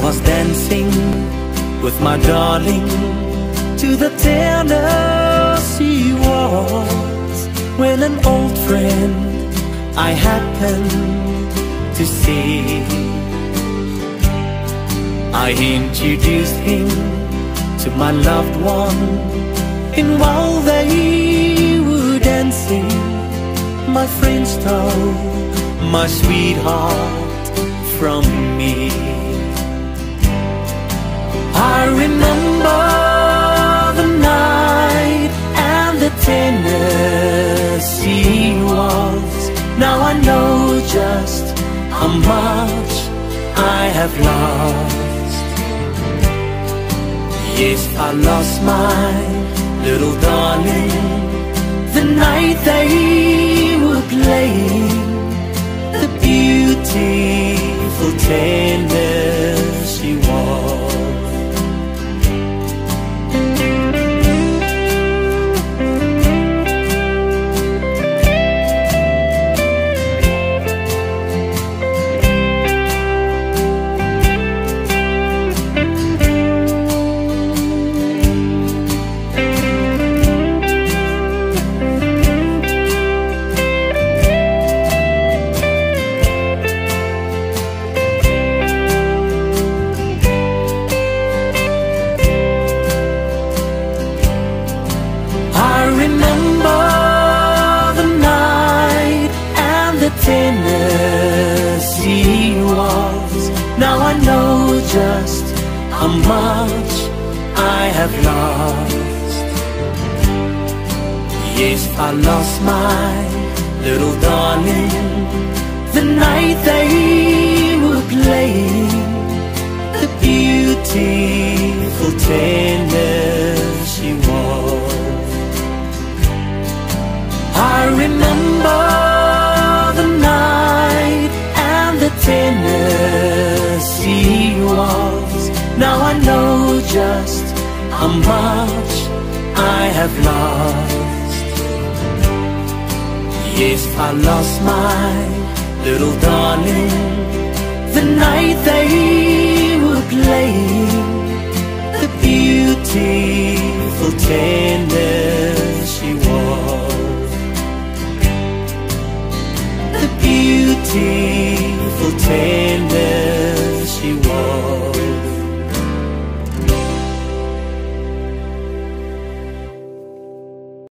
was dancing with my darling to the Tennessee waltz, when an old friend I happened to see. I introduced him to my loved one, and while they were dancing, my friend stole my sweetheart from me. I remember the night and the Tennessee waltz. Now I know just how much I have lost. Yes, I lost my little darling the night they were playing the beautiful Tennessee waltz. Tennessee waltz. Now I know just how much I have lost. Yes, I lost my little darling the night they were playing the beautiful Tennessee waltz. I remember Tennessee waltz. Now I know just how much I have lost. Yes, I lost my little darling the night they were playing the beautiful